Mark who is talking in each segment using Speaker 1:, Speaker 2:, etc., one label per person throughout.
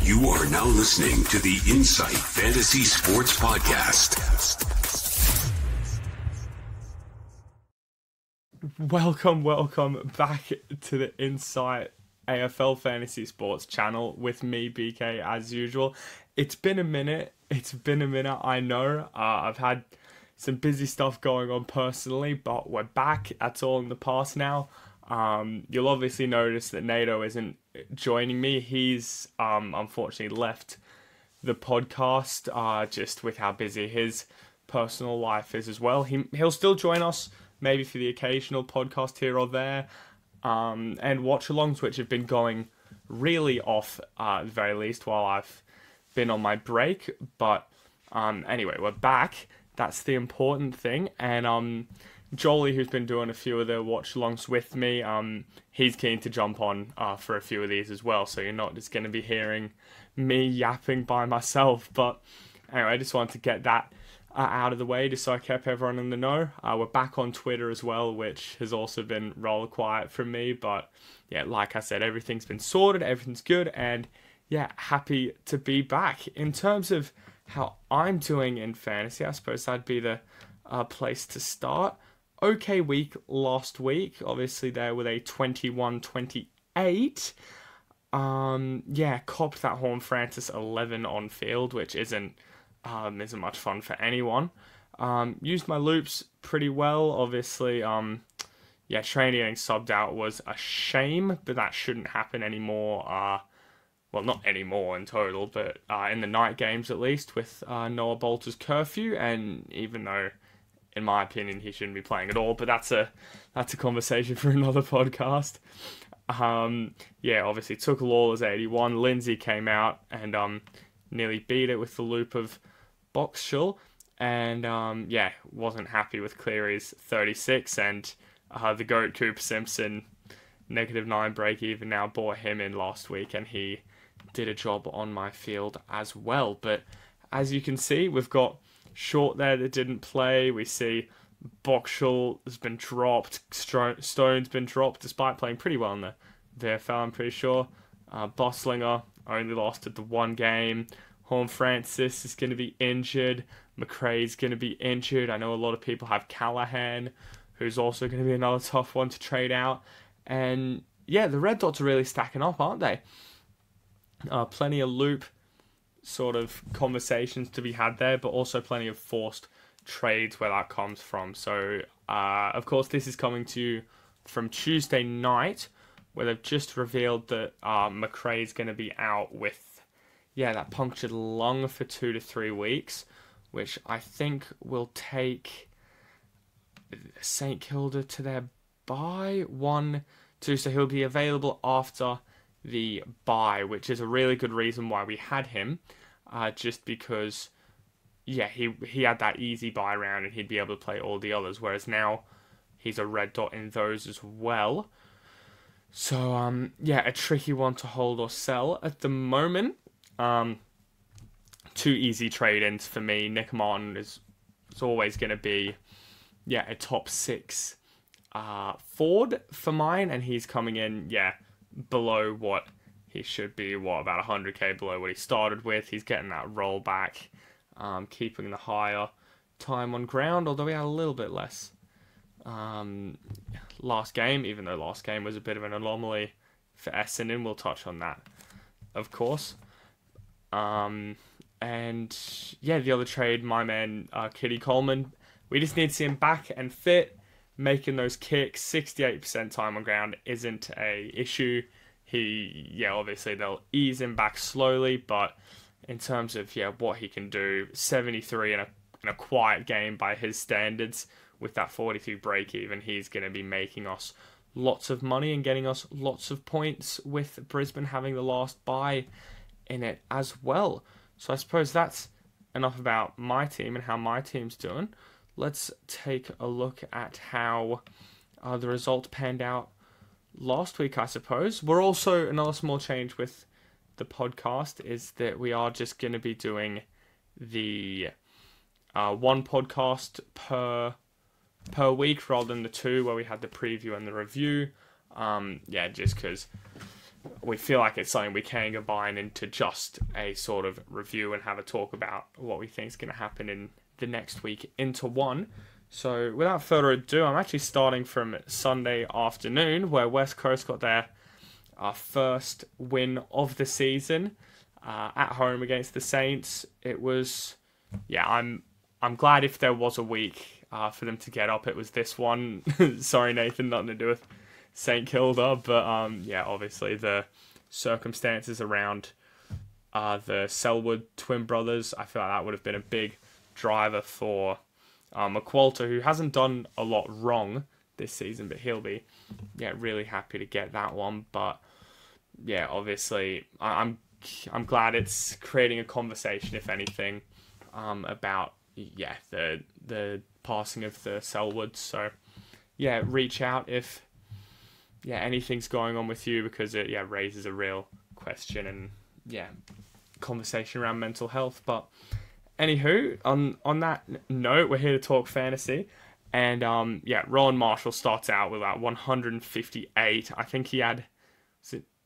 Speaker 1: You are now listening to the Insight Fantasy Sports Podcast.
Speaker 2: Welcome back to the Insight AFL Fantasy Sports channel with me, BK, as usual. It's been a minute, I know. I've had some busy stuff going on personally, but we're back. That's all in the past now. You'll obviously notice that Nato isn't joining me. He's unfortunately left the podcast just with how busy his personal life is as well. He'll still join us maybe for the occasional podcast here or there, and watch-alongs, which have been going really off at the very least while I've been on my break. But anyway, we're back. That's the important thing. And Jolie, who's been doing a few of the watch-alongs with me, he's keen to jump on for a few of these as well. So you're not just going to be hearing me yapping by myself. But anyway, I just wanted to get that out of the way just so I kept everyone in the know. We're back on Twitter as well, which has also been rather quiet from me. But yeah, like I said, everything's been sorted, everything's good, and yeah, happy to be back. In terms of how I'm doing in fantasy, I suppose that'd be the place to start. Okay week last week, obviously there with a 21-28. Copped that Horn Francis 11 on field, which isn't much fun for anyone. Used my loops pretty well, obviously. Training getting subbed out was a shame, but that shouldn't happen anymore. Well, not anymore in total, but in the night games at least, with Noah Bolter's curfew, and even though, in my opinion, he shouldn't be playing at all, but that's a conversation for another podcast. Obviously took Lawler's 81. Lindsay came out and nearly beat it with the loop of Boxshall, and wasn't happy with Cleary's 36, and the GOAT Cooper Simpson -9 break even now brought him in last week, and he did a job on my field as well. But as you can see, we've got Short there that didn't play. We see Boxshall has been dropped. Stone's been dropped despite playing pretty well in the VFL, I'm pretty sure. Bosslinger only lost at the one game. Horn Francis is going to be injured. McRae's going to be injured. I know a lot of people have Callahan, who's also going to be another tough one to trade out. And yeah, the Red Dots are really stacking up, aren't they? Plenty of loop sort of conversations to be had there, but also plenty of forced trades where that comes from. So, of course, this is coming to you from Tuesday night, where they've just revealed that McRae's going to be out with, that punctured lung for 2 to 3 weeks, which I think will take St Kilda to their bye 1-2, so he'll be available after the bye, which is a really good reason why we had him, just because he had that easy bye round and he'd be able to play all the others, whereas now he's a red dot in those as well. So a tricky one to hold or sell at the moment. 2 easy trade-ins for me. Nick Martin is always going to be a top 6 forward for mine, and he's coming in below what he should be, about 100k below what he started with. He's getting that roll back, keeping the higher time on ground, although he had a little bit less last game, even though last game was a bit of an anomaly for Essendon. We'll touch on that, of course. The other trade, my man Kitty Coleman, we just need to see him back and fit, making those kicks. 68% time on ground isn't a issue. Obviously they'll ease him back slowly, but in terms of what he can do, 73 in a quiet game by his standards, with that 42 break even, he's going to be making us lots of money and getting us lots of points, with Brisbane having the last bye in it as well. So I suppose that's enough about my team and how my team's doing. Let's take a look at how the result panned out last week, I suppose. We're also, another small change with the podcast is that we are just going to be doing the one podcast per week rather than the 2 where we had the preview and the review. Just because we feel like it's something we can combine into just a sort of review and have a talk about what we think is going to happen in the next week into one. So without further ado, I'm actually starting from Sunday afternoon, where West Coast got their first win of the season at home against the Saints. It was, I'm glad if there was a week for them to get up, it was this one. Sorry, Nathan, nothing to do with St Kilda, but obviously the circumstances around the Selwood twin brothers, I feel like that would have been a big driver for McQualter, who hasn't done a lot wrong this season, but he'll be really happy to get that one. But obviously I'm glad it's creating a conversation, if anything, about the passing of the Selwoods. So reach out if anything's going on with you, because it raises a real question and conversation around mental health. But anywho, on that note, we're here to talk fantasy. And Rowan Marshall starts out with about 158. I think he had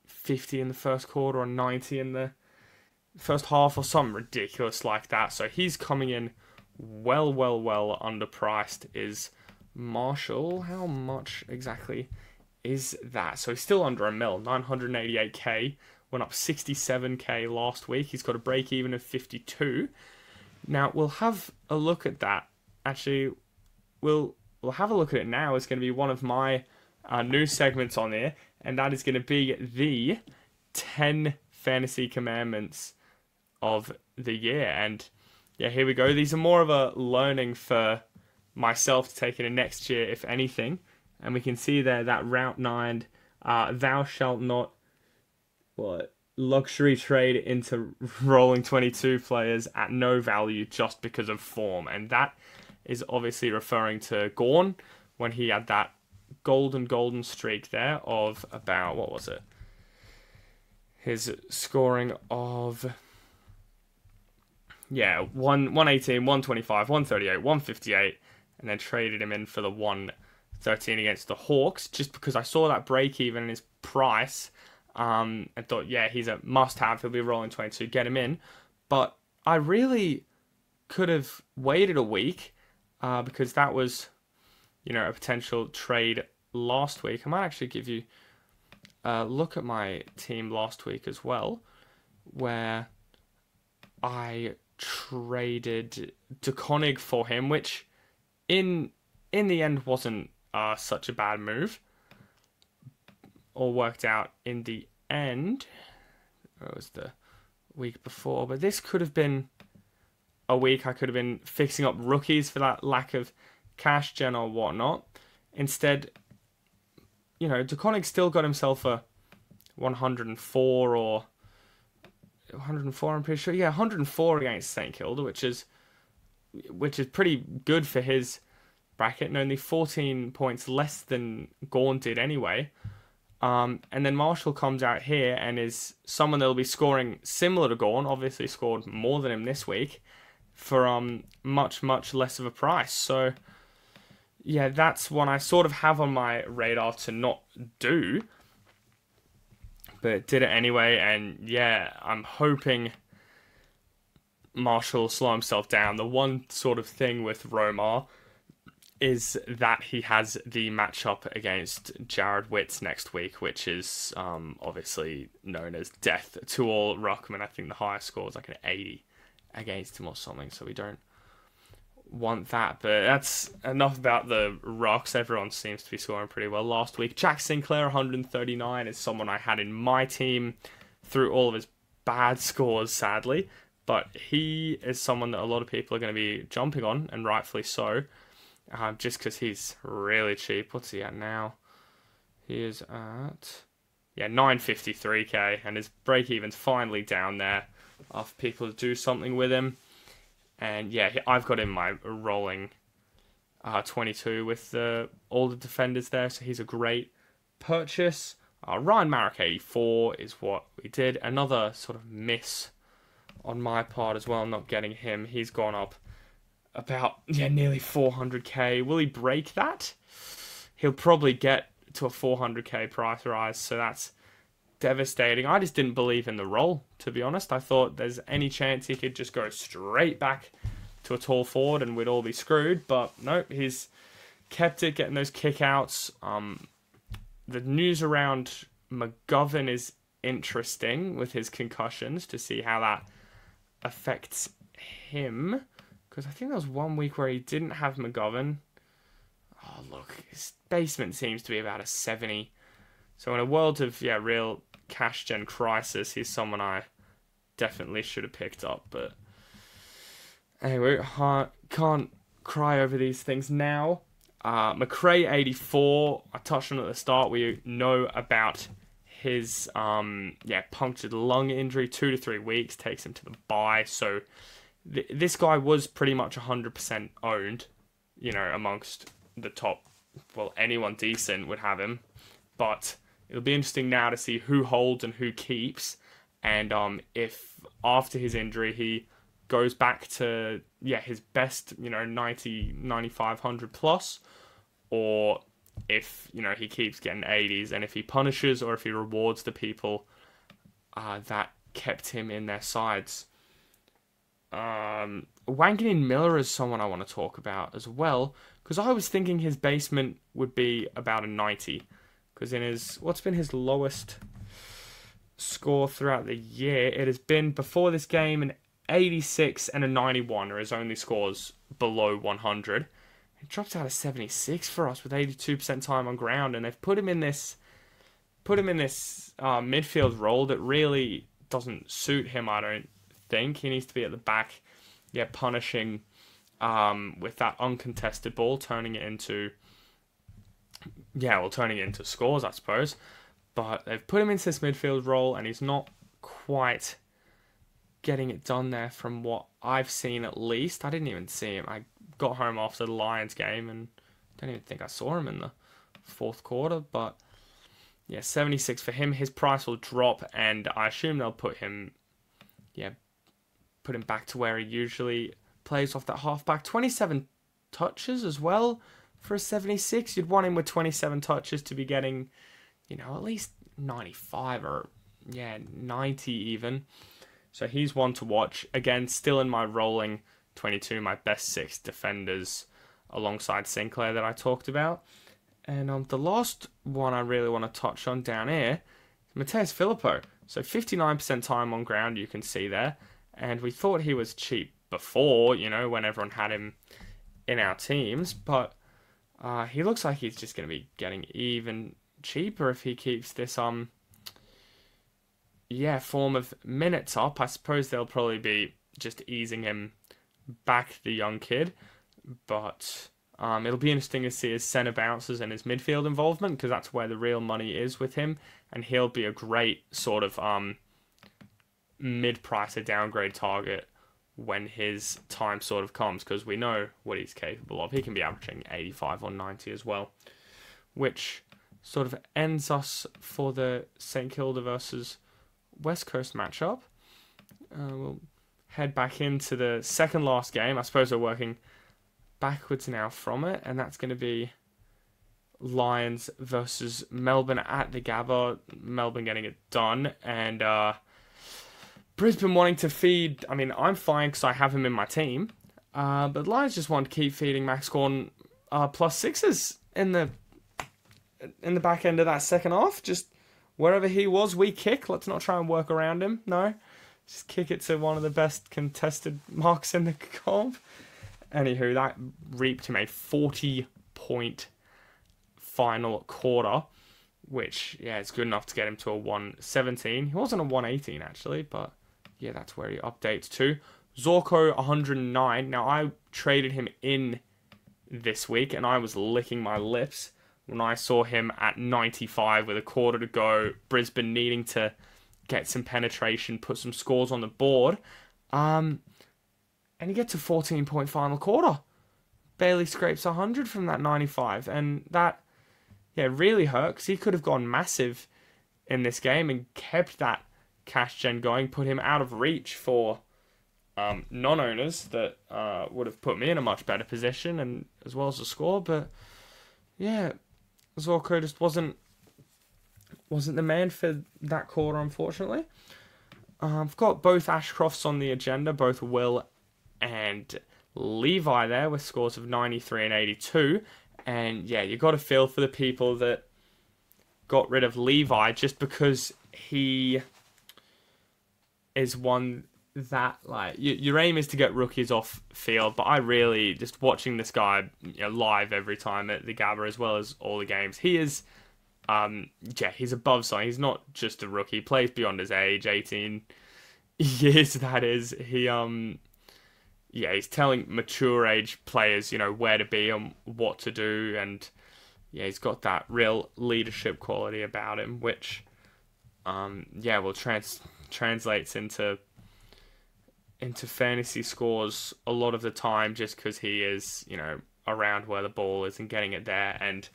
Speaker 2: 50 in the first quarter or 90 in the first half or something ridiculous like that. So he's coming in well underpriced. Is Marshall? How much exactly is that? So he's still under a mil, 988k. Went up 67k last week. He's got a break even of 52. Now we'll have a look at that. Actually, we'll have a look at it now. It's going to be one of my new segments on here, and that is going to be the 10 fantasy commandments of the year. And here we go. These are more of a learning for myself to take into next year, if anything. And we can see there that Route 9, thou shalt not luxury trade into rolling 22 players at no value just because of form. And that is obviously referring to Gawn when he had that golden streak there of about, what was it? His scoring of 118, 125, 138, 158, and then traded him in for the 113 against the Hawks, just because I saw that break even in his price, and thought, he's a must-have. He'll be rolling 22, get him in. But I really could have waited a week, because that was, a potential trade last week. I might actually give you a look at my team last week as well, where I traded DeConnick for him, which in the end wasn't such a bad move. All worked out in the end. It was the week before, but this could have been a week I could have been fixing up rookies for that lack of cash gen or whatnot. Instead, DeConnick still got himself a 104 or 104, I'm pretty sure. 104 against St Kilda, which is pretty good for his bracket, and only 14 points less than Gawn did anyway. And then Marshall comes out here and is someone that will be scoring similar to Gawn, obviously scored more than him this week, for much less of a price. So that's one I sort of have on my radar to not do, but did it anyway. And I'm hoping Marshall will slow himself down. The one sort of thing with Romar is that he has the matchup against Jared Witts next week, which is obviously known as death to all ruckmen. I think the highest score is like an 80 against him or something, so we don't want that. But that's enough about the rucks. Everyone seems to be scoring pretty well last week. Jack Sinclair, 139, is someone I had in my team through all of his bad scores, sadly. But he is someone that a lot of people are going to be jumping on, and rightfully so. Just because he's really cheap. What's he at now? He is at 953k, and his break-even's finally down there for people to do something with him. And I've got him my rolling 22 with all the defenders there, so he's a great purchase. Ryan Marrick 84 is what we did. Another sort of miss on my part as well, not getting him. He's gone up about nearly 400k. Will he break that? He'll probably get to a 400k price rise, so that's devastating. I just didn't believe in the role, to be honest. I thought there's any chance he could just go straight back to a tall forward and we'd all be screwed. But no, he's kept it, getting those kickouts. The news around McGovern is interesting with his concussions, to see how that affects him. Because I think there was 1 week where he didn't have McGovern. Oh, look, his basement seems to be about a 70. So in a world of, real cash gen crisis, he's someone I definitely should have picked up. But anyway, can't cry over these things now. McRae 84, I touched on at the start. We know about his punctured lung injury, 2 to 3 weeks, takes him to the bye. So this guy was pretty much 100% owned, amongst the top. Well, anyone decent would have him, but it'll be interesting now to see who holds and who keeps, and if after his injury he goes back to his best 90, 9500 plus, or if he keeps getting 80s, and if he punishes or if he rewards the people that kept him in their sides. Wangan Miller is someone I want to talk about as well, because I was thinking his basement would be about a 90, because in what's been his lowest score throughout the year, it has been, before this game, an 86 and a 91 are his only scores below 100. He drops out of 76 for us with 82% time on ground, and they've put him in this midfield role that really doesn't suit him, I don't think. He needs to be at the back, punishing with that uncontested ball, turning it into scores, I suppose. But they've put him into this midfield role, and he's not quite getting it done there from what I've seen, at least. I didn't even see him. I got home after the Lions game and don't even think I saw him in the fourth quarter. But 76 for him. His price will drop, and I assume they'll put him back to where he usually plays off that halfback. 27 touches as well for a 76. You'd want him with 27 touches to be getting, at least 95 or 90 even. So he's one to watch. Again, still in my rolling 22, my best 6 defenders alongside Sinclair that I talked about. And the last one I really want to touch on down here is Mateus Filippo. So 59% time on ground, you can see there. And we thought he was cheap before, when everyone had him in our teams. But he looks like he's just going to be getting even cheaper if he keeps this form of minutes up. I suppose they'll probably be just easing him back, the young kid. But it'll be interesting to see his centre bounces and his midfield involvement, because that's where the real money is with him. And he'll be a great sort of mid-price or downgrade target when his time sort of comes, because we know what he's capable of. He can be averaging 85 or 90 as well, which sort of ends us for the St Kilda versus West Coast matchup. We'll head back into the second last game. I suppose we're working backwards now from it, and that's going to be Lions versus Melbourne at the Gabba. Melbourne getting it done, and Brisbane wanting to feed. I mean, I'm fine because I have him in my team, but Lions just want to keep feeding Max Gawn plus sixes in the back end of that second half. Just wherever he was, we kick. Let's not try and work around him. No, just kick it to one of the best contested marks in the comp. Anywho, that reaped him a 40-point final quarter, which, is good enough to get him to a 117. He wasn't a 118, actually, but, that's where he updates to. Zorko, 109. Now, I traded him in this week, and I was licking my lips when I saw him at 95 with a quarter to go. Brisbane needing to get some penetration, put some scores on the board. And he gets a 14-point final quarter. Barely scrapes 100 from that 95. And that, really hurt, because he could have gone massive in this game and kept that cash gen going, put him out of reach for non-owners that would have put me in a much better position, and as well as the score. But, Zorko just wasn't wasn't the man for that quarter, unfortunately. I've got both Ashcrofts on the agenda, both Will and Levi there with scores of 93 and 82. And yeah, you got to feel for the people that got rid of Levi just because he is one that, like, your aim is to get rookies off field, but I really, just watching this guy live every time at the Gabba as well as all the games, he is, he's above something. He's not just a rookie. He plays beyond his age, 18 years that is. He's telling mature age players, where to be and what to do, and he's got that real leadership quality about him, which, translates into fantasy scores a lot of the time, just because he is, around where the ball is and getting it there. And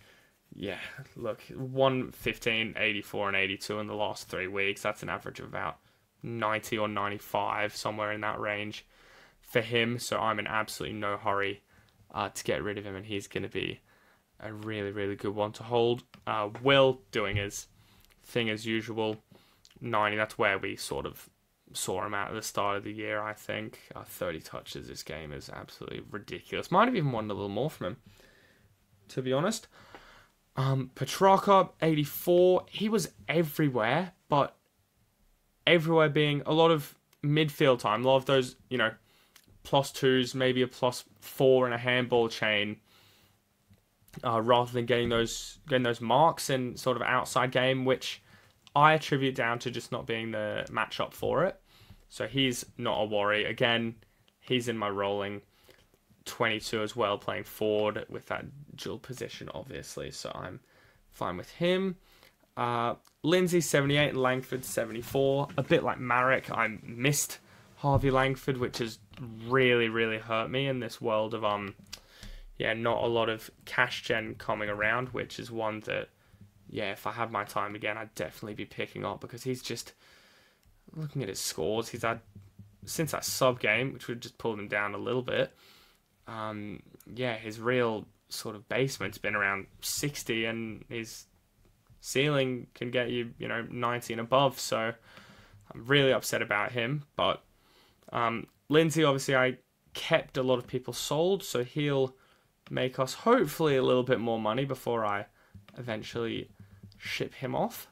Speaker 2: yeah, look, 115, 84, and 82 in the last 3 weeks. That's an average of about 90 or 95, somewhere in that range for him. So I'm in absolutely no hurry to get rid of him, and he's going to be a really, really good one to hold. Will doing his thing as usual, 90. That's where we sort of saw him at the start of the year, I think. 30 touches this game is absolutely ridiculous. Might have even wanted a little more from him, to be honest. Petrarca, 84. He was everywhere, but everywhere being a lot of midfield time. A lot of those, +2s, maybe a +4 and a handball chain, rather than getting those marks in sort of outside game, which I attribute down to just not being the matchup for it. So he's not a worry. Again, he's in my rolling 22 as well, playing forward with that dual position, obviously. So I'm fine with him. Lindsay, 78, and Langford, 74. A bit like Marek, I missed Harvey Langford, which has really, really hurt me in this world of, not a lot of cash gen coming around, which is one that, if I had my time again, I'd definitely be picking up, because he's just, looking at his scores, he's had, since that sub game, which would just pull him down a little bit, his real sort of basement's been around 60, and his ceiling can get you, 90 and above, so I'm really upset about him. But Lindsay, obviously, I kept a lot of people sold, so he'll make us hopefully a little bit more money before I eventually ship him off.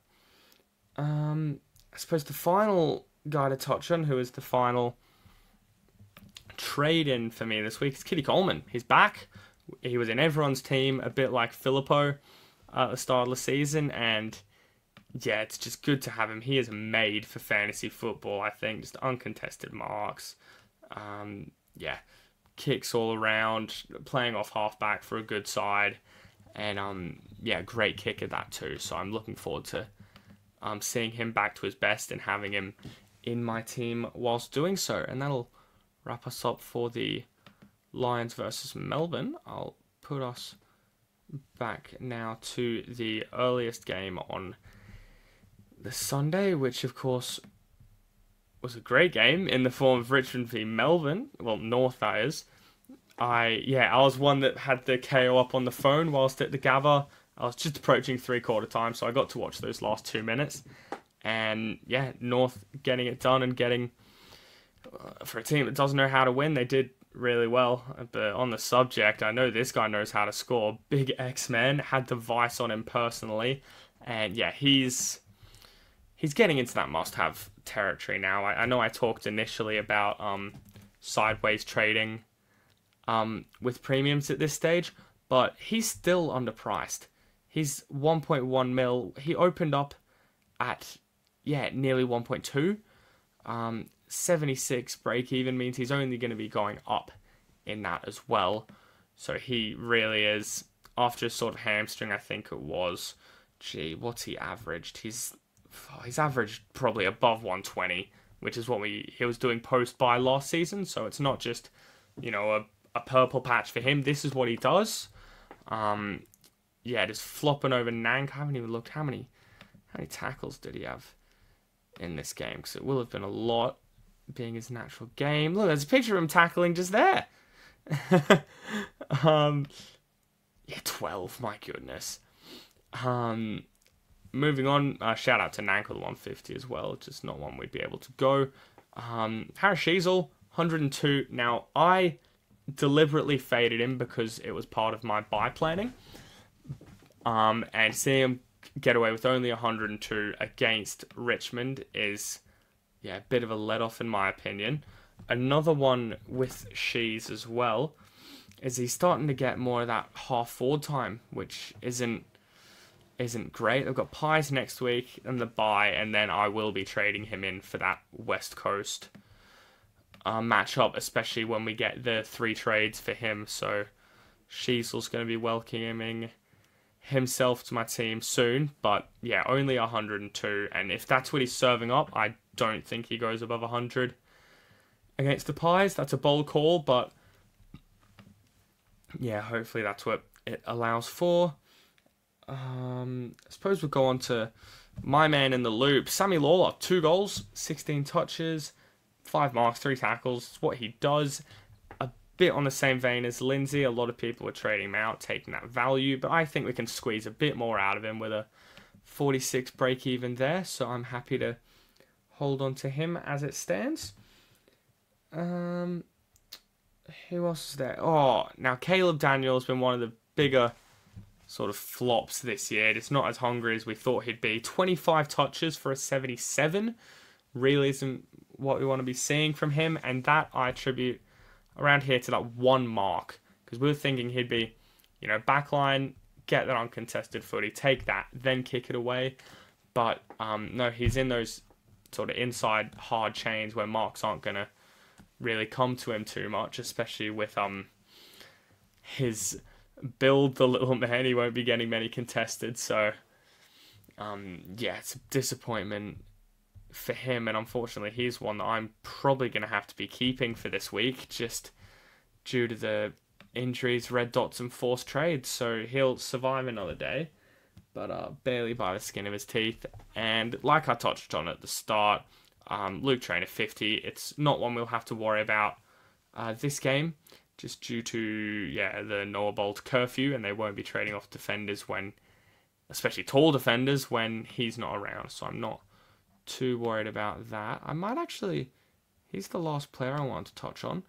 Speaker 2: I suppose the final guy to touch on, who is the final trade-in for me this week, is Kitty Coleman. He's back. He was in everyone's team, a bit like Filippo at the start of the season, and it's just good to have him. He is made for fantasy football, I think. Just uncontested marks. Kicks all around, playing off halfback for a good side, and great kick at that too. So I'm looking forward to seeing him back to his best and having him in my team whilst doing so. And that'll wrap us up for the Lions versus Melbourne. I'll put us back now to the earliest game on the Sunday, which of course was a great game in the form of Richmond v Melbourne. Well, North, that is. I was one that had the KO up on the phone whilst at the Gabba. I was just approaching 3/4 time, so I got to watch those last 2 minutes. And North getting it done and getting, for a team that doesn't know how to win, they did really well. But on the subject, I know this guy knows how to score. Big X-Men, had the vice on him personally. And he's getting into that must-have territory now. I know I talked initially about sideways trading with premiums at this stage, but he's still underpriced. He's 1.1 mil. He opened up at nearly 1.2. 76 break even means he's only going to be going up in that as well. So he really is, after a sort of hamstring, I think it was. What's he averaged? He's averaged probably above 120, which is what he was doing post-bye last season. So it's not just, a purple patch for him. This is what he does. Just flopping over Nank. I haven't even looked how many tackles did he have in this game, because it will have been a lot, being his natural game. Look, there's a picture of him tackling just there. 12, my goodness. moving on, shout out to Nank with the 150 as well. Just not one we'd be able to go. Harris Sheasel, 102. Now, I deliberately faded him because it was part of my buy planning. And seeing him get away with only 102 against Richmond is, a bit of a let-off in my opinion. Another one with Shees as well is he's starting to get more of that half forward time, which isn't great. They've got Pies next week and the bye, and then I will be trading him in for that West Coast matchup, especially when we get the 3 trades for him. So Sheasel's going to be welcoming himself to my team soon, but yeah, only 102, and if that's what he's serving up, I don't think he goes above 100 against the Pies. That's a bold call, but yeah, hopefully that's what it allows for. I suppose we'll go on to my man in the loop, Sammy Lawler. 2 goals, 16 touches, 5 marks, 3 tackles. It's what he does. A bit on the same vein as Lindsay. A lot of people are trading him out, taking that value, but I think we can squeeze a bit more out of him with a 46 break even there, so I'm happy to hold on to him as it stands. Who else is there? Oh, now Caleb Daniel has been one of the bigger sort of flops this year. It's not as hungry as we thought he'd be. 25 touches for a 77 really isn't what we want to be seeing from him, and that I attribute around here to that 1 mark, because we were thinking he'd be, backline, get that uncontested footy, take that, then kick it away. But no, he's in those sort of inside hard chains where marks aren't going to really come to him too much, especially with his build, the little man. He won't be getting many contested, so it's a disappointment for him, and unfortunately he's one that I'm probably going to have to be keeping for this week, just due to the injuries, red dots, and forced trades. So he'll survive another day, but barely by the skin of his teeth. And like I touched on at the start, Luke Trainer 50, it's not one we'll have to worry about this game, just due to the Noah Bolt curfew, and they won't be trading off defenders especially tall defenders, when he's not around. So I'm not too worried about that. I might actually, he's the last player I want to touch on.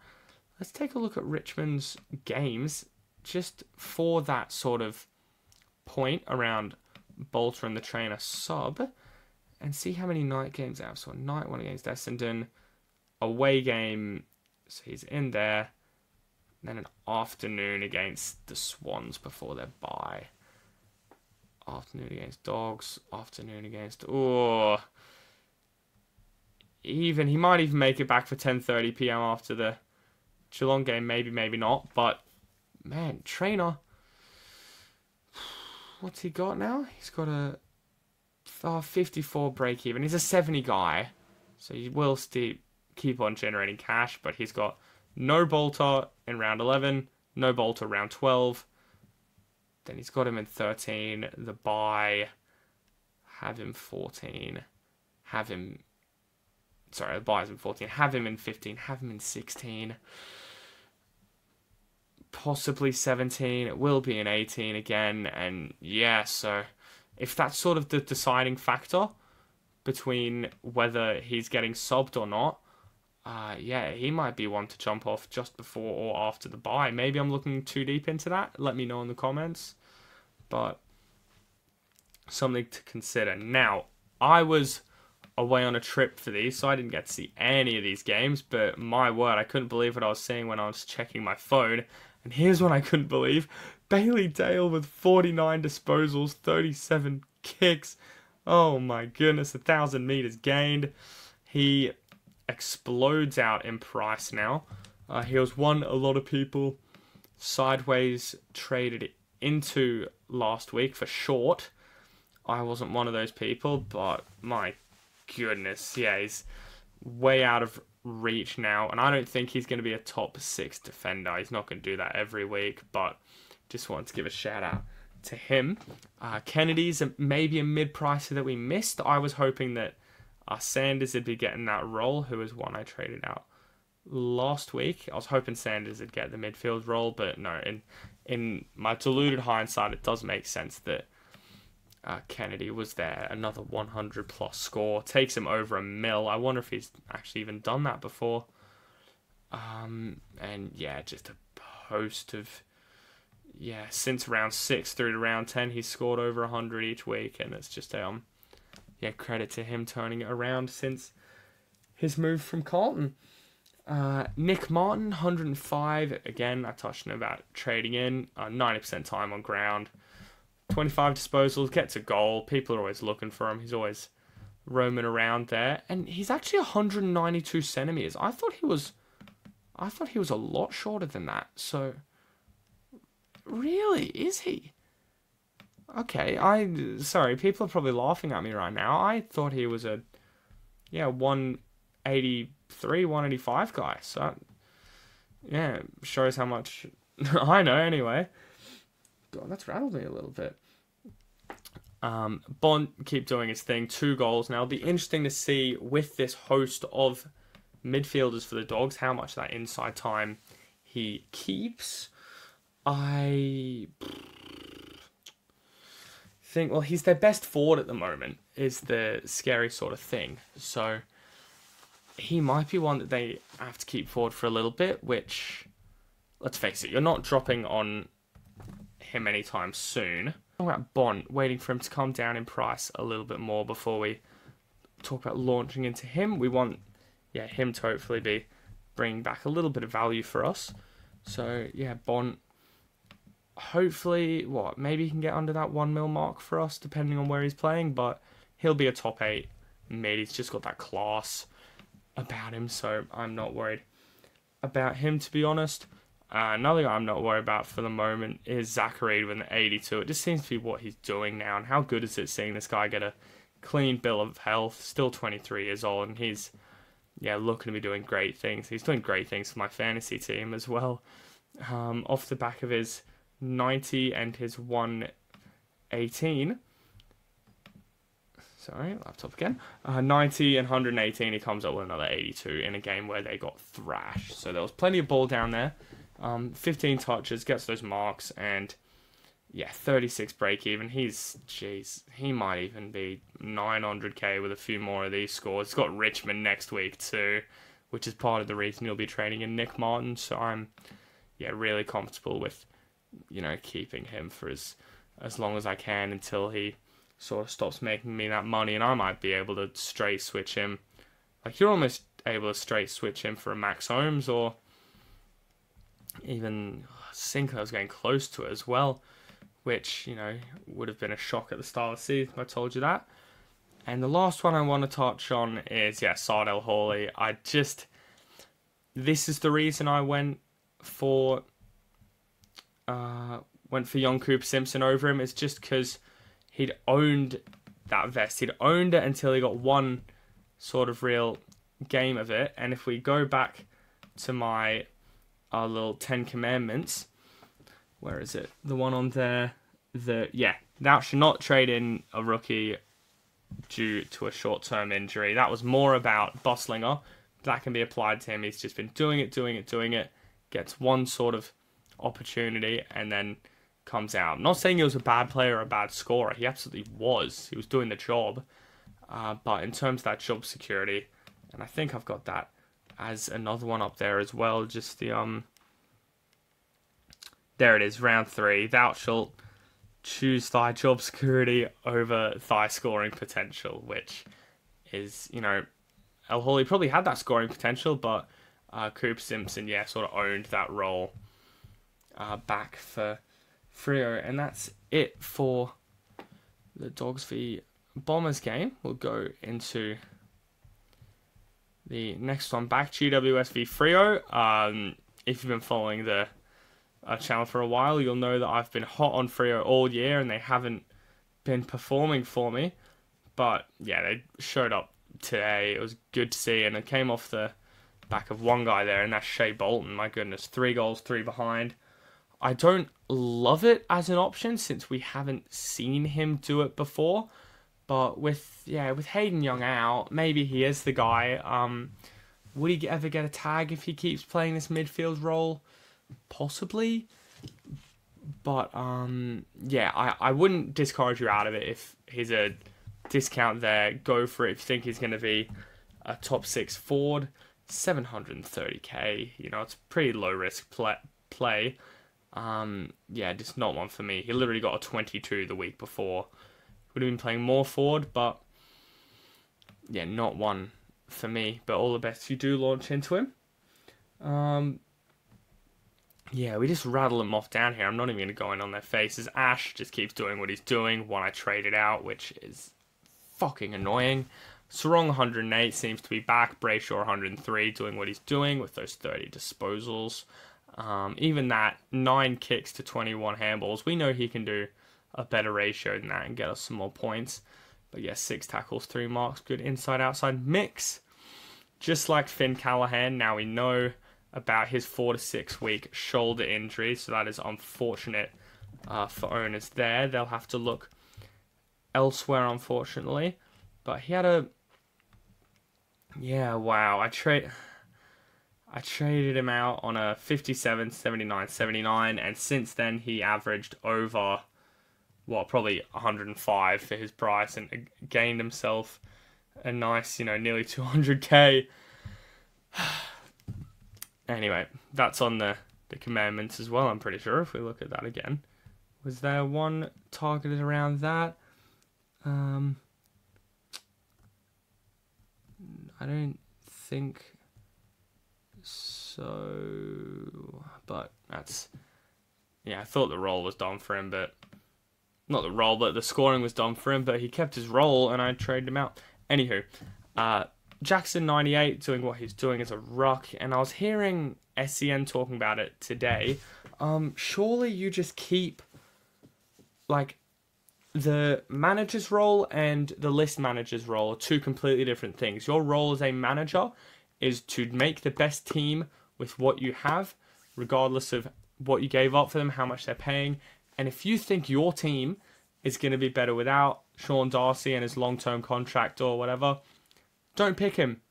Speaker 2: Let's take a look at Richmond's games, just for that sort of point around Bolter and the Trainer sub, and see how many night games they have. So a night one against Essendon, away game, so he's in there, and then an afternoon against the Swans before their bye. Afternoon against Dogs, afternoon against... he might even make it back for 10:30 p.m. after the Geelong game, maybe not, but man, Trainer, what's he got now? He's got a 54 break even. He's a 70 guy, so he will keep on generating cash, but he's got no Bolter in round 11, no Bolter round 12, then he's got him in 13, the bye, have him 14, the bye's in 14, have him in 15, have him in 16, possibly 17, it will be in 18 again, and so if that's sort of the deciding factor between whether he's getting subbed or not, he might be one to jump off just before or after the bye. Maybe I'm looking too deep into that. Let me know in the comments. But something to consider. Now, I was away on a trip for these, so I didn't get to see any of these games, but my word, I couldn't believe what I was seeing when I was checking my phone. And here's what I couldn't believe. Bailey Dale with 49 disposals, 37 kicks. Oh my goodness, 1,000 meters gained. He explodes out in price now. He was one a lot of people sideways traded into last week for short. I wasn't one of those people, but my goodness, he's way out of reach now, and I don't think he's going to be a top 6 defender. He's not going to do that every week, but just wanted to give a shout out to him. Kennedy's maybe a mid-pricer that we missed. I was hoping that Sanders would be getting that role, who was one I traded out last week. I was hoping Sanders would get the midfield role, but no, in my deluded hindsight, it does make sense that Kennedy was there, another 100 plus score, takes him over 1 mil. I wonder if he's actually even done that before. And yeah, just a host of, since round 6 through to round 10, he's scored over 100 each week, and it's just credit to him turning it around since his move from Carlton. Nick Martin, 105. Again, I touched on about trading in. 90% time on ground. 25 disposals, gets a goal. People are always looking for him. He's always roaming around there. And he's actually 192 centimeters. I thought he was a lot shorter than that. So, really, is he? Okay, sorry, people are probably laughing at me right now. I thought he was a 183, 185 guy. So, yeah, shows how much I know anyway. God, that's rattled me a little bit. Bond keep doing his thing. 2 goals now. It'll be interesting to see with this host of midfielders for the Dogs how much that inside time he keeps. I think, well, he's their best forward at the moment, is the scary sort of thing. So he might be one that they have to keep forward for a little bit, which, let's face it, you're not dropping on him anytime soon. Talking about Bond, waiting for him to come down in price a little bit more before we talk about launching into him. We want him to hopefully be bringing back a little bit of value for us. So Bond, hopefully, maybe he can get under that 1 mil mark for us, depending on where he's playing, but he'll be a top 8 mid. He's just got that class about him, so I'm not worried about him, to be honest. Another guy I'm not worried about for the moment is Zachary with an 82. It just seems to be what he's doing now, and how good is it seeing this guy get a clean bill of health, still 23 years old, and he's looking to be doing great things. He's doing great things for my fantasy team as well. Off the back of his 90 and his 118. Sorry, laptop again. 90 and 118, he comes up with another 82 in a game where they got thrashed. So there was plenty of ball down there. 15 touches, gets those marks, and 36 break even. He might even be 900k with a few more of these scores. He's got Richmond next week too, which is part of the reason you'll be trading in Nick Martin. So I'm really comfortable with keeping him for as long as I can until he sort of stops making me that money, and I might be able to straight switch him. Like, you're almost able to straight switch him for a Max Holmes, or even Sinclair's getting close to it as well, which, would have been a shock at the start of the season if I told you that. And the last one I want to touch on is, Sardell Hawley. This is the reason I went for young Cooper Simpson over him. It's just because he'd owned that vest. He'd owned it until he got one sort of real game of it. And if we go back to my little 10 commandments, where is it? The one on there. Thou should not trade in a rookie due to a short-term injury. That was more about Busslinger. That can be applied to him. He's just been doing it. Gets one sort of opportunity and then comes out. I'm not saying he was a bad player or a bad scorer. He absolutely was. He was doing the job. But in terms of that job security, and I think I've got that as another one up there as well. Just the there it is, round 3. Thou shalt choose thy job security over thy scoring potential, which is, El Hawley probably had that scoring potential, but Cooper Simpson, sort of owned that role back for Freo. And that's it for the Dogs v Bombers game. We'll go into the next one back, GWS v Freo. If you've been following the channel for a while, you'll know that I've been hot on Freo all year and they haven't been performing for me. But they showed up today. It was good to see, and it came off the back of one guy there, and that's Shea Bolton. My goodness, 3 goals, 3 behind. I don't love it as an option since we haven't seen him do it before. But with Hayden Young out, maybe he is the guy. Would he ever get a tag if he keeps playing this midfield role? Possibly. But yeah, I wouldn't discourage you out of it if he's a discount there. Go for it if you think he's going to be a top 6 forward. 730k, it's pretty low risk play. Yeah, just not one for me. He literally got a 22 the week before. Would have been playing more forward, but yeah, not one for me. But all the best if you do launch into him. Yeah, we just rattle them off down here. I'm not even going to go in on their faces. Ash just keeps doing what he's doing. One I traded out, which is fucking annoying. Sarong 108 seems to be back. Brayshaw 103 doing what he's doing with those 30 disposals. Even that 9 kicks to 21 handballs. We know he can do a better ratio than that and get us some more points. But yeah, 6 tackles, 3 marks. Good inside-outside mix. Just like Finn Callahan, now we know about his 4 to 6 week shoulder injury, so that is unfortunate for owners there. They'll have to look elsewhere, unfortunately. But he had a... Yeah, wow. I traded him out on a 57, 79, 79, and since then he averaged over, probably 105 for his price and gained himself a nice, nearly 200k. Anyway, that's on the commandments as well, I'm pretty sure, if we look at that again. Was there one targeted around that? I don't think so, but that's... Yeah, I thought the role was done for him, but... Not the role, but the scoring was done for him, but he kept his role, and I traded him out. Anywho, Jackson 98 doing what he's doing as a ruck, and I was hearing SEN talking about it today. Surely you just keep, the manager's role and the list manager's role are 2 completely different things. Your role as a manager is to make the best team with what you have, regardless of what you gave up for them, how much they're paying. And if you think your team is going to be better without Sean Darcy and his long-term contract or whatever, don't pick him.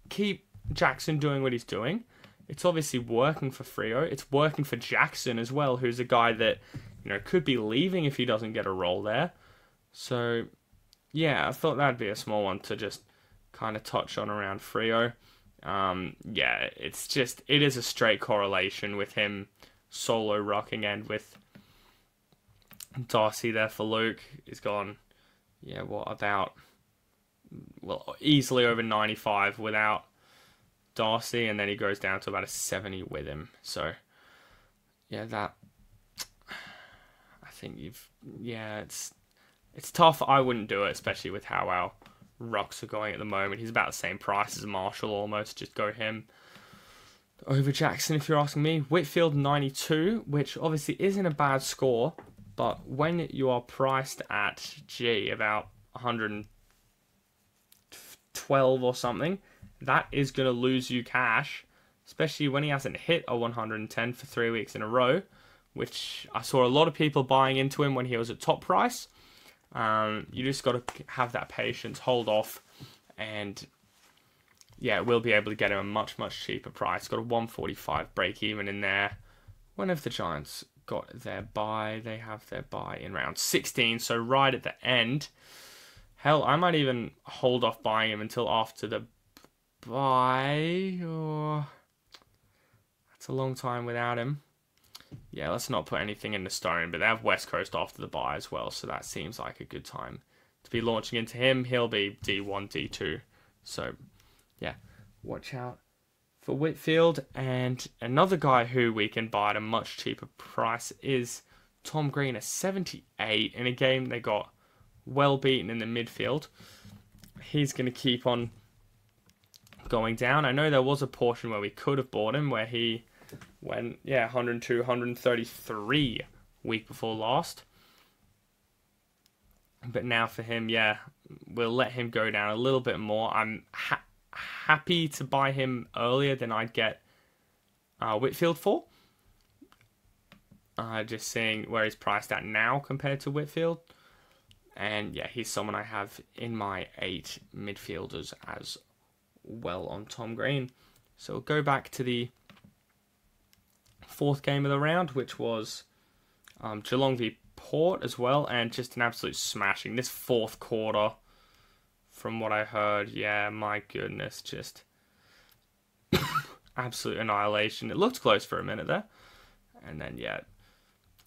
Speaker 2: Keep Jackson doing what he's doing. It's obviously working for Freo. It's working for Jackson as well, who's a guy that, could be leaving if he doesn't get a role there. So, yeah, I thought that'd be a small one to just kind of touch on around Freo. Yeah, it is a straight correlation with him solo rucking and with Darcy there for Luke. He's gone, easily over 95 without Darcy, and then he goes down to about a 70 with him. So, yeah, that... I think it's tough. I wouldn't do it, especially with how our rucks are going at the moment. He's about the same price as Marshall almost. Just go him over Jackson if you're asking me. Whitfield 92, which obviously isn't a bad score, but when you are priced at about 112 or something, that is going to lose you cash, especially when he hasn't hit a 110 for 3 weeks in a row, which I saw a lot of people buying into him when he was at top price. You just got to have that patience, hold off, and yeah, we'll be able to get him a much, much cheaper price. Got a 145 break even in there. When have the Giants got their buy? They have their buy in round 16, so right at the end. Hell, I might even hold off buying him until after the buy. Oh, that's a long time without him. Yeah, let's not put anything in the stone, but they have West Coast after the buy as well, so that seems like a good time to be launching into him. He'll be D1, D2, so yeah, watch out for Whitfield. And another guy who we can buy at a much cheaper price is Tom Green, a 78 in a game they got well beaten in the midfield. He's going to keep on going down. I know there was a portion where we could have bought him where he went 102, 133 week before last, but now for him, we'll let him go down a little bit more. I'm happy to buy him earlier than I'd get Whitfield for. Just seeing where he's priced at now compared to Whitfield. And yeah, he's someone I have in my 8 midfielders as well on Tom Green. So we'll go back to the fourth game of the round, which was Geelong v Port as well, and just an absolute smashing. This fourth quarter, from what I heard, yeah, my goodness, just absolute annihilation. It looked close for a minute there, and then, yeah,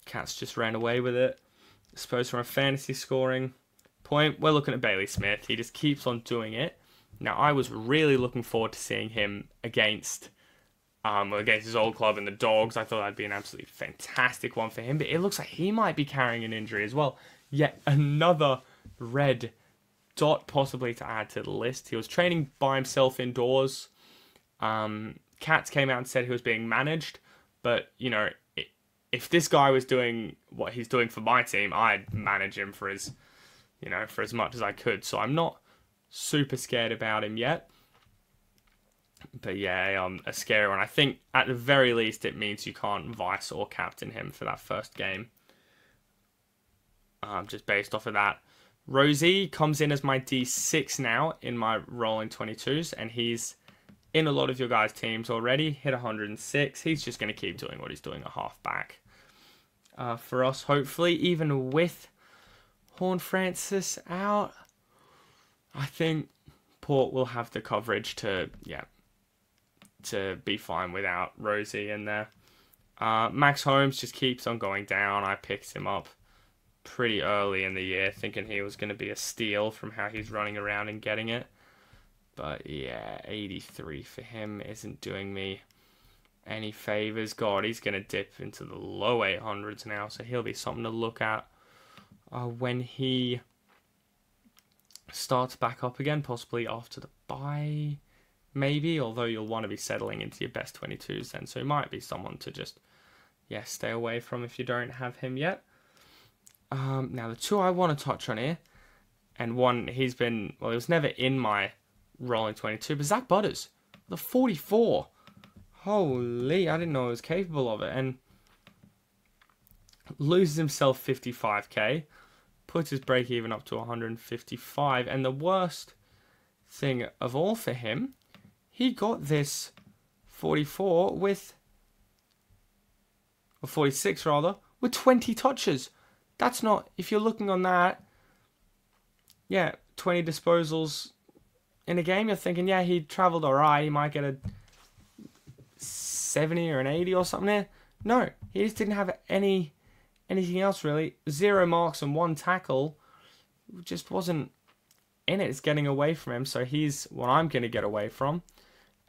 Speaker 2: Cats just ran away with it. I suppose from a fantasy scoring point, we're looking at Bailey Smith. He just keeps on doing it. Now, I was really looking forward to seeing him against his old club and the Dogs. I thought that'd be an absolutely fantastic one for him, but it looks like he might be carrying an injury as well. Yet another red dot possibly to add to the list. He was training by himself indoors. Cats came out and said he was being managed, but, you know, if this guy was doing what he's doing for my team, I'd manage him for as much as I could. So I'm not super scared about him yet. But yeah, a scary one. I think at the very least it means you can't vice or captain him for that first game. Just based off of that. Rosie comes in as my D6 now in my rolling 22s, and he's in a lot of your guys' teams already. Hit 106. He's just going to keep doing what he's doing at halfback. For us, hopefully, even with Horne-Francis out, I think Port will have the coverage to be fine without Rosie in there. Max Holmes just keeps on going down. I picked him up pretty early in the year, thinking he was going to be a steal from how he's running around and getting it. But yeah, 83 for him isn't doing me any favors. God, he's going to dip into the low 800s now, so he'll be something to look at when he starts back up again, possibly after the bye, maybe, although you'll want to be settling into your best 22s then, so he might be someone to just, stay away from if you don't have him yet. Now, the two I want to touch on here, and one, he was never in my rolling 22, but Zach Butters, the 44. Holy, I didn't know he was capable of it, and loses himself 55k, puts his break even up to 155, and the worst thing of all for him, he got this 44 or 46 rather, with 20 touches. That's not, if you're looking on that, 20 disposals in a game, you're thinking, he travelled alright, he might get a 70 or an 80 or something there. No, he just didn't have anything else really. 0 marks and 1 tackle, just wasn't in it. It's getting away from him, so he's what I'm going to get away from,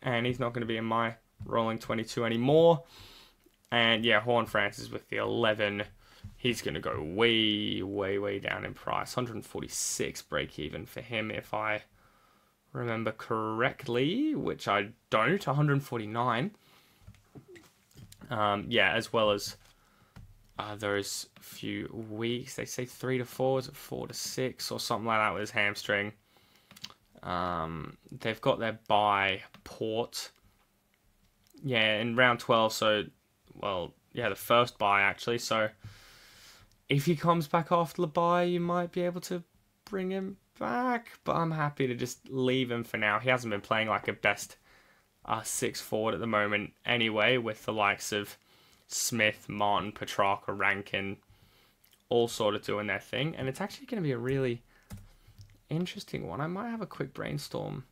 Speaker 2: and he's not going to be in my rolling 22 anymore. And Horne-Francis with the 11, he's going to go way, way, way down in price. 146 break even for him if I remember correctly, which I don't. 149. As well as those few weeks. They say 3 to 4, is it 4 to 6 or something like that with his hamstring. They've got their bye Port. In round 12, so, the first bye actually. So if he comes back after the bye, you might be able to bring him back. But I'm happy to just leave him for now. He hasn't been playing like a best 6 forward at the moment anyway, with the likes of Smith, Martin, Petrarca, Rankin, all sort of doing their thing. And it's actually going to be a really interesting one. I might have a quick brainstorm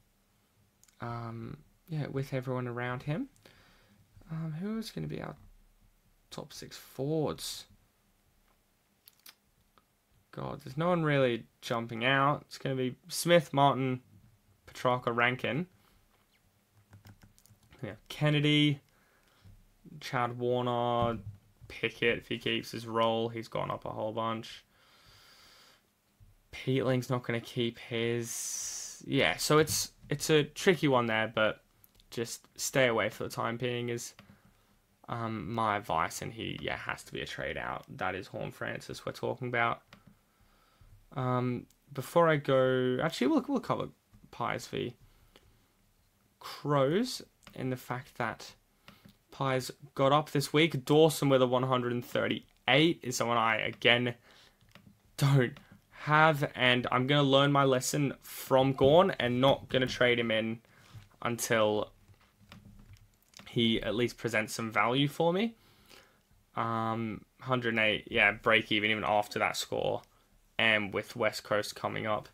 Speaker 2: with everyone around him. Who is going to be our top 6 forwards? God, there's no one really jumping out. It's going to be Smith, Martin, Petrarca, Rankin. Kennedy, Chad Warner, Pickett, if he keeps his role, he's gone up a whole bunch. Peatling's not going to keep his. So it's a tricky one there, but just stay away for the time being is my advice, and he has to be a trade out. That is Horne-Francis we're talking about. Before I go, actually we'll cover Pies v Crows, in the fact that Pies got up this week. Dawson with a 138 is someone I, again, don't have, and I'm going to learn my lesson from Gawn and not going to trade him in until he at least presents some value for me. 108, yeah, break even after that score. And with West Coast coming up,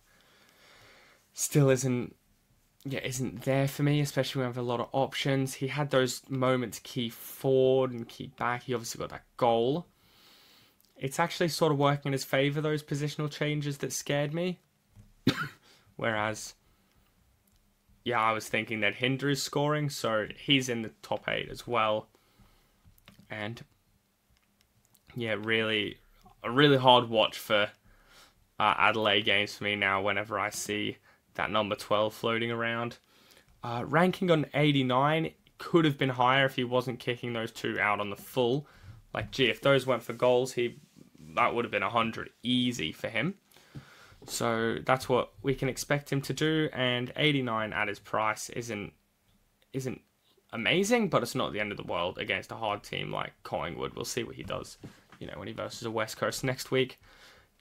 Speaker 2: still isn't there for me, especially when we have a lot of options. He had those moments key forward and key back. He obviously got that goal. It's actually sort of working in his favour, those positional changes that scared me. Whereas, yeah, I was thinking that Hinder is scoring, so he's in the top 8 as well. And, yeah, really, a really hard watch for Adelaide games for me now whenever I see that number 12 floating around. Ranking on 89 could have been higher if he wasn't kicking those 2 out on the full. Like, gee, if those went for goals, that would have been 100 easy for him. So that's what we can expect him to do, and 89 at his price isn't amazing, but it's not the end of the world against a hard team like Collingwood. We'll see what he does, when he versus a West Coast next week.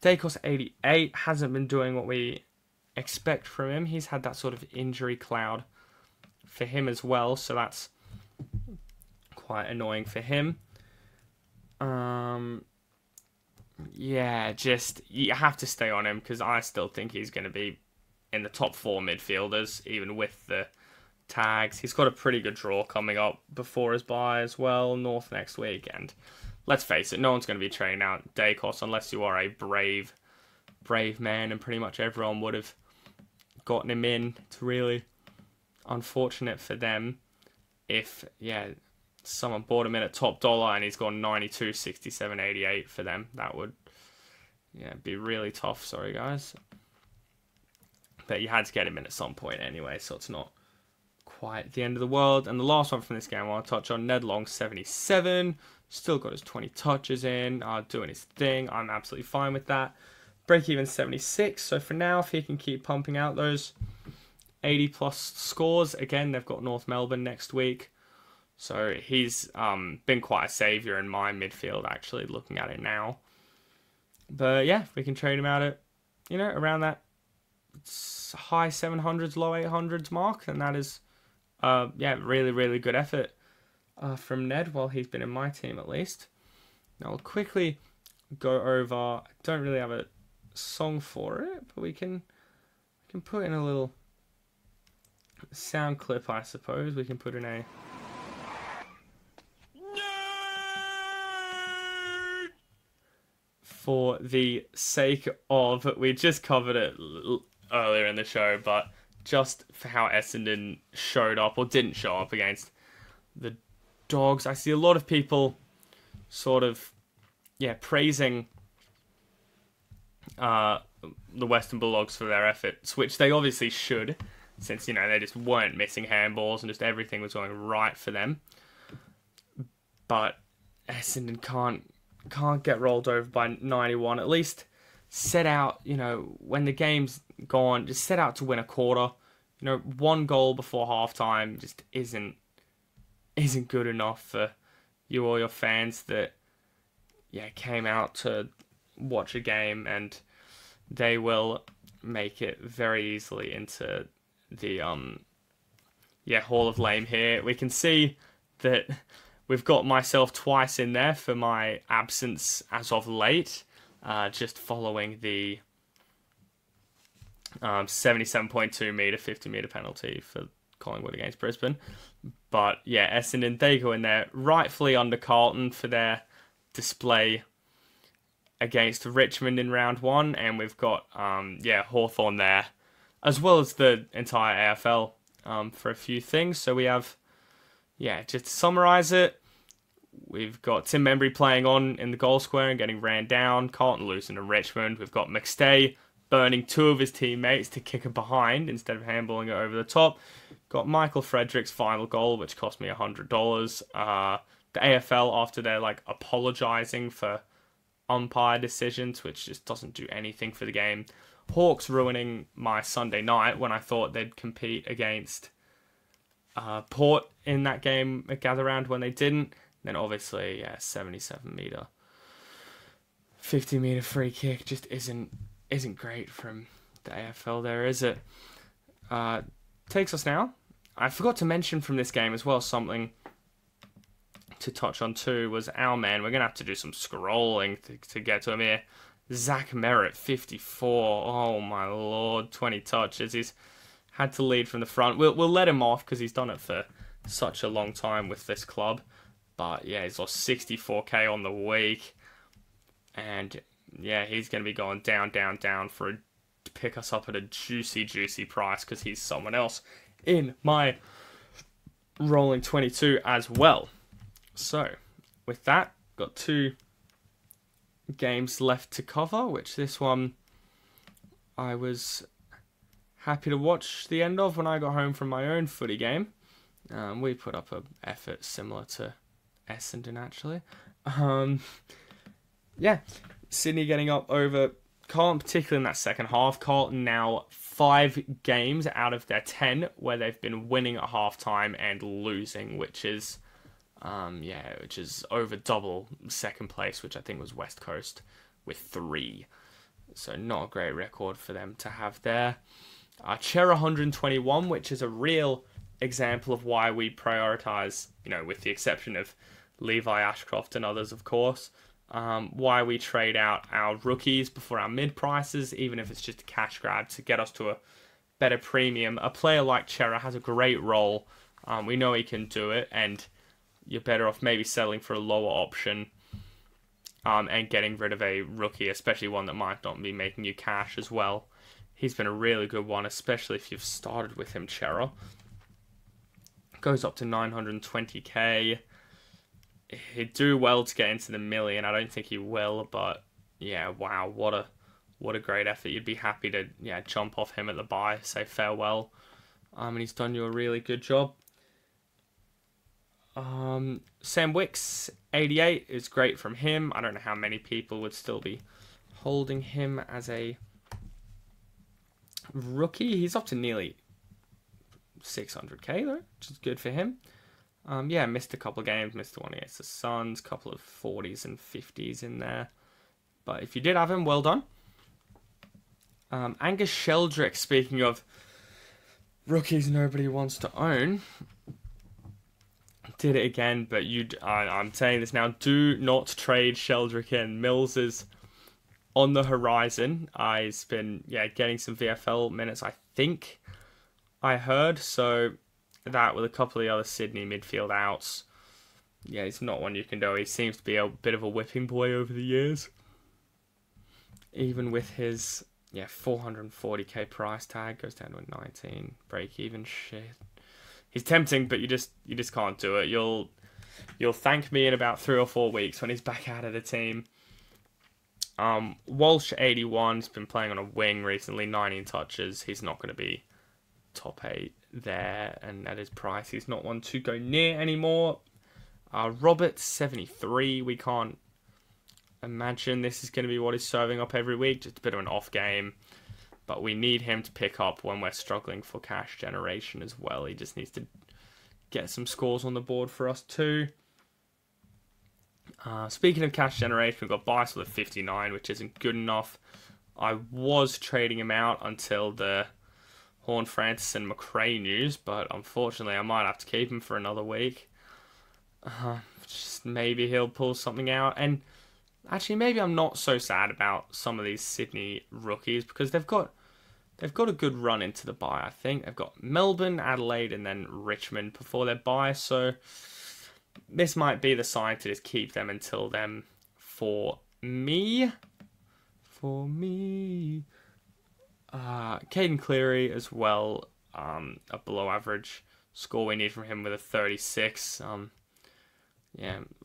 Speaker 2: Dacos 88 hasn't been doing what we expect from him. He's had that sort of injury cloud for him as well, so that's quite annoying for him. Yeah, just you have to stay on him because I still think he's going to be in the top 4 midfielders, even with the tags. He's got a pretty good draw coming up before his bye as well, North next week, and let's face it, no one's going to be trading out Dacos unless you are a brave man, and pretty much everyone would have gotten him in. It's really unfortunate for them if, someone bought him in at top dollar and he's gone 92, 67, 88 for them. That would, be really tough. Sorry, guys. But you had to get him in at some point anyway, so it's not quite the end of the world. And the last one from this game I want to touch on, Ned Long, 77. Still got his 20 touches in, doing his thing. I'm absolutely fine with that. Break even 76. So for now, if he can keep pumping out those 80 plus scores, again, they've got North Melbourne next week. So he's been quite a saviour in my midfield, actually, looking at it now. But yeah, if we can trade him out at, around that high 700s, low 800s mark, then that is, really, really good effort from Ned while he's been in my team at least. Now we'll quickly go over, I don't really have a song for it, but we can put in a little sound clip, I suppose. We can put in a... For the sake of, we just covered it earlier in the show, but just for how Essendon showed up or didn't show up against the Dogs. I see a lot of people sort of, praising the Western Bulldogs for their efforts, which they obviously should, since, they just weren't missing handballs and just everything was going right for them. But Essendon can't get rolled over by 91. At least set out, when the game's gone, just set out to win a quarter. 1 goal before halftime just isn't good enough for you or your fans that came out to watch a game, and they will make it very easily into the Hall of Lame here. We can see that we've got myself twice in there for my absence as of late, just following the 77.2 metre, 50 metre penalty for Collingwood against Brisbane. But Essendon, they go in there rightfully under Carlton for their display against Richmond in round 1, and we've got Hawthorn there, as well as the entire AFL for a few things. So we have, just to summarise it, we've got Tim Membry playing on in the goal square and getting ran down. Carlton losing to Richmond. We've got McStay burning 2 of his teammates to kick a behind instead of handballing it over the top. Got Michael Frederick's final goal, which cost me $100. The AFL, after they're apologising for umpire decisions, which just doesn't do anything for the game. Hawks ruining my Sunday night when I thought they'd compete against Port in that game at Gather Round when they didn't. Then obviously, 77 metre, 50 metre free kick just isn't great from the AFL there, is it? Takes us now. I forgot to mention from this game as well something to touch on too was our man. We're going to have to do some scrolling to get to him here. Zach Merritt, 54. Oh my lord, 20 touches. He's had to lead from the front. We'll let him off because he's done it for such a long time with this club. But yeah, he's lost 64k on the week. And yeah, he's going to be going down to pick us up at a juicy price because he's someone else in my rolling 22 as well. So with that, got 2 games left to cover, which this one I was happy to watch the end of when I got home from my own footy game. We put up an effort similar to Essendon, actually. Yeah, Sydney getting up over Carlton, particularly in that second half. Carlton now 5 games out of their 10 where they've been winning at halftime and losing, which is over double second place, which I think was West Coast with 3. So not a great record for them to have there. Chera 121, which is a real example of why we prioritise, with the exception of Levi Ashcroft and others, of course, why we trade out our rookies before our mid prices, even if it's just a cash grab to get us to a better premium. A player like Chera has a great role. We know he can do it, and you're better off maybe settling for a lower option and getting rid of a rookie, especially one that might not be making you cash as well. He's been a really good one, especially if you've started with him, Chera. Goes up to 920k. He'd do well to get into the million. I don't think he will, but yeah, wow, what a great effort. You'd be happy to jump off him at the buy, say farewell. And he's done you a really good job. Sam Wicks, 88 is great from him. I don't know how many people would still be holding him as a rookie. He's up to nearly 600k though, which is good for him. Missed a couple of games, missed the one against the Suns, couple of 40s and 50s in there. But if you did have him, well done. Angus Sheldrick, speaking of rookies nobody wants to own, did it again, but I'm saying this now, do not trade Sheldrick in. Mills is on the horizon. He's been getting some VFL minutes, I think I heard, so that with a couple of the other Sydney midfield outs, he's not one you can do. He seems to be a bit of a whipping boy over the years, even with his 440k price tag. Goes down to a 19 break even. Shit, he's tempting, but you just can't do it. You'll thank me in about 3 or 4 weeks when he's back out of the team. Walsh 81's been playing on a wing recently, 19 touches. He's not going to be top 8 there, and at his price he's not one to go near anymore. Robert 73, we can't imagine this is going to be what he's serving up every week. Just a bit of an off game, but we need him to pick up when we're struggling for cash generation as well. He just needs to get some scores on the board for us too. Speaking of cash generation, we've got Bice with a 59, which isn't good enough. I was trading him out until the Horn, Francis and McRae news, but unfortunately I might have to keep him for another week. Just maybe he'll pull something out. And actually, maybe I'm not so sad about some of these Sydney rookies because they've got a good run into the bye. I think they've got Melbourne, Adelaide, and then Richmond before their bye. So this might be the sign to just keep them until then. For me. Caden Cleary as well, a below average score we need from him with a 36.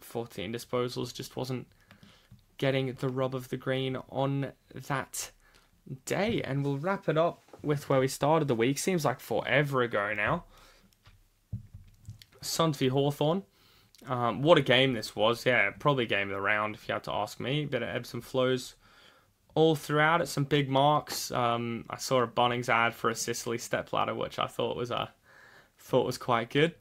Speaker 2: 14 disposals, just wasn't getting the rub of the green on that day. And we'll wrap it up with where we started the week. Seems like forever ago now. Suns v Hawthorn. What a game this was. Probably game of the round if you had to ask me. Bit of ebbs and flows all throughout it. Some big marks. I saw a Bunnings ad for a Sicily stepladder, which I thought was quite good.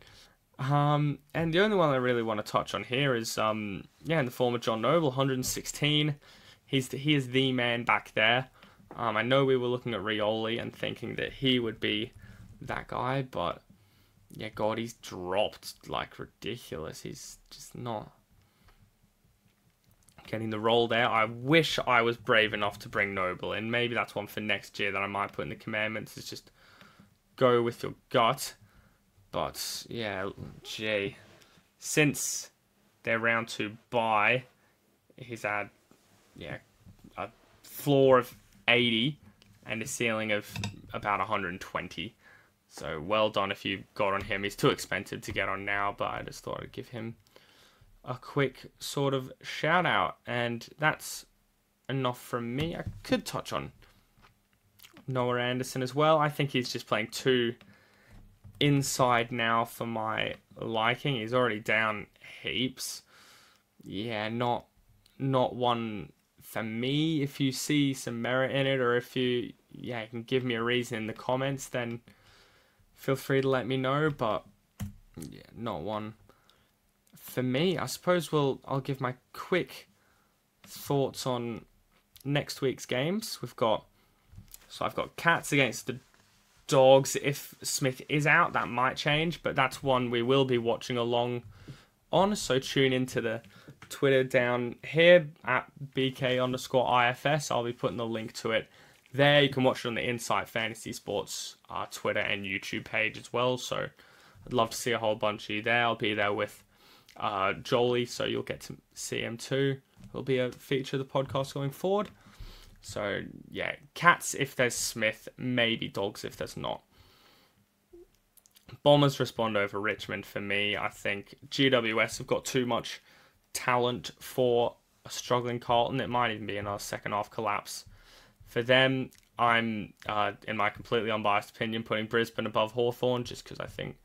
Speaker 2: And the only one I really want to touch on here is in the form of John Noble, 116. He is the man back there. I know we were looking at Rioli and thinking that he would be that guy, but yeah, God, he's dropped like ridiculous. He's just not getting the role there. I wish I was brave enough to bring Noble in. Maybe that's one for next year that I might put in the commandments, is just go with your gut. But yeah, gee, since their round 2 bye, he's had a floor of 80 and a ceiling of about 120. So well done if you got on him. He's too expensive to get on now, but I just thought I'd give him a quick sort of shout out. And that's enough from me. I could touch on Noah Anderson as well. I think he's just playing too inside now for my liking. He's already down heaps. Yeah, not one for me. If you see some merit in it, or if you can give me a reason in the comments, then feel free to let me know. But yeah, not one for me. I suppose I'll give my quick thoughts on next week's games. I've got Cats against the Dogs. If Smith is out, that might change, but that's one we will be watching along on. So tune into the Twitter down here at BK_IFS. I'll be putting the link to it there. You can watch it on the Insight Fantasy Sports Twitter and YouTube page as well. So I'd love to see a whole bunch of you there. I'll be there with Jolie, so you'll get to see him too. It'll be a feature of the podcast going forward. So yeah, Cats if there's Smith, maybe Dogs if there's not. Bombers respond over Richmond for me. I think GWS have got too much talent for a struggling Carlton. It might even be another second half collapse for them. I'm, in my completely unbiased opinion, putting Brisbane above Hawthorn just because I think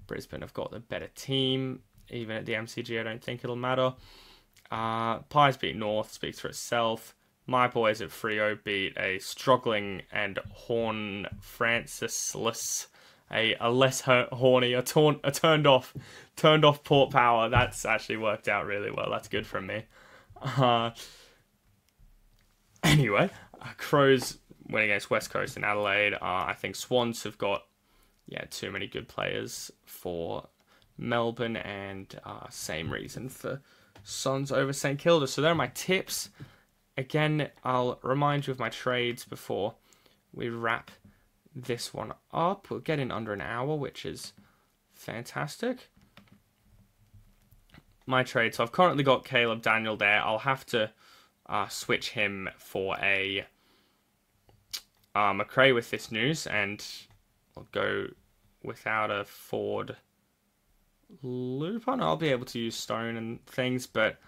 Speaker 2: Brisbane have got the better team. Even at the MCG, I don't think it'll matter. Pies beat North, speaks for itself. My boys at Freo beat a struggling and Horn Francis-less, a less horny, a turned off Port Power. That's actually worked out really well. That's good from me. Anyway, Crows win against West Coast in Adelaide. I think Swans have got too many good players for Melbourne, and same reason for Suns over St Kilda. So there are my tips. Again, I'll remind you of my trades before we wrap this one up. We'll get in under an hour, which is fantastic. My trade. So I've currently got Caleb Daniel there. I'll have to switch him for a McRae with this news, and I'll go without a Ford loop on. I'll be able to use Stone and things, but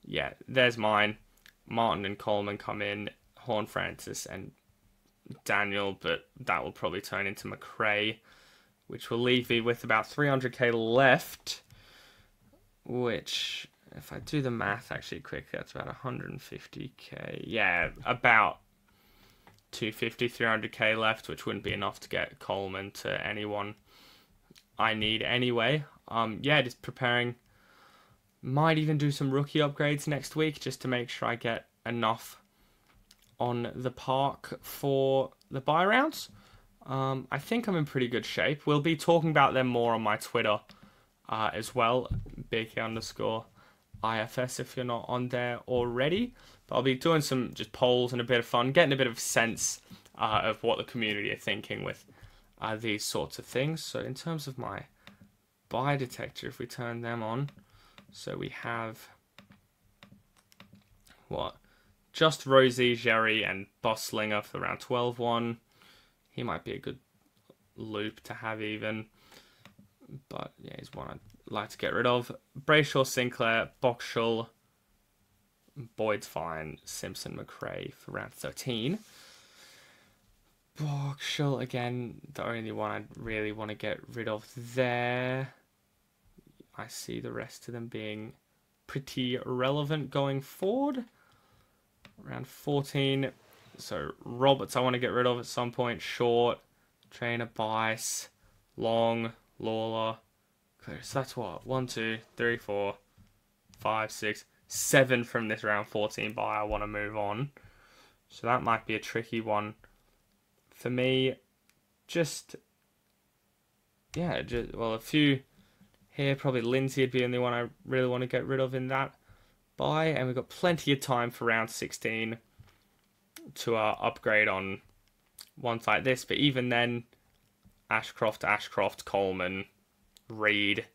Speaker 2: yeah, there's mine. Martin and Coleman come in, Horn Francis and Daniel, but that will probably turn into McRae, which will leave me with about 300k left, which, if I do the math actually quick, that's about 150k. Yeah, about 250, 300k left, which wouldn't be enough to get Coleman to anyone I need anyway. Just preparing. Might even do some rookie upgrades next week just to make sure I get enough on the park for the bye rounds. I think I'm in pretty good shape. We'll be talking about them more on my Twitter as well, BK_IFS if you're not on there already. But I'll be doing some just polls and a bit of fun, getting a bit of sense of what the community are thinking with these sorts of things. So in terms of my buy detector, if we turn them on, so we have just Rosie, Jerry, and Bosslinger for around 12-1. He might be a good loop to have even, but yeah, he's one I'd like to get rid of. Brayshaw, Sinclair, Boxshall, Boyd's fine, Simpson, McRae for round 13. Boxshall, again, the only one I'd really want to get rid of there. I see the rest of them being pretty relevant going forward. Round 14. So Roberts I want to get rid of at some point. Short, Trainer, Bice, Long, Lawler. Clear. So that's what? 1, 2, 3, 4, 5, 6, 7 from this round 14 buy I want to move on. So that might be a tricky one for me. Just yeah, well, a few here. Probably Lindsay would be the only one I really want to get rid of in that buy. And we've got plenty of time for round 16 to upgrade on ones like this. But even then, Ashcroft, Coleman, Reed,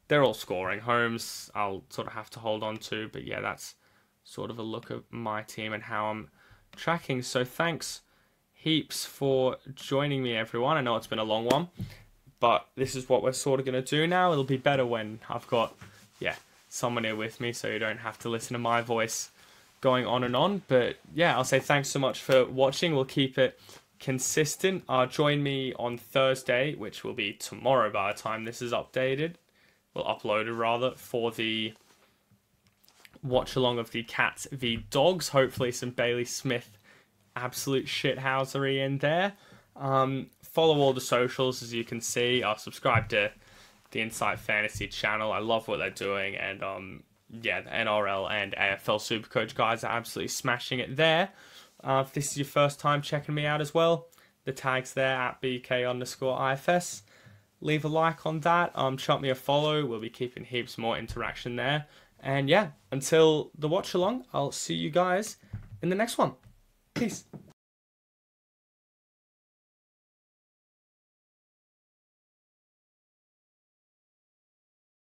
Speaker 2: they're all scoring. Holmes, I'll sort of have to hold on to. But yeah, that's sort of a look at my team and how I'm tracking. So thanks heaps for joining me, everyone. I know it's been a long one, but this is what we're sort of going to do now. It'll be better when I've got, someone here with me, so you don't have to listen to my voice going on and on. But yeah, I'll say thanks so much for watching. We'll keep it consistent. Join me on Thursday, which will be tomorrow by the time this is updated. Well, uploaded rather, for the watch along of the Cats v Dogs. Hopefully some Bailey Smith absolute shithousery in there. Follow all the socials, as you can see. Subscribe to the Insight Fantasy channel. I love what they're doing, and the NRL and AFL Supercoach guys are absolutely smashing it there. If this is your first time checking me out as well, the tag's there at BK_IFS. Leave a like on that. Chuck me a follow. We'll be keeping heaps more interaction there. And yeah, until the watch along, I'll see you guys in the next one. Peace.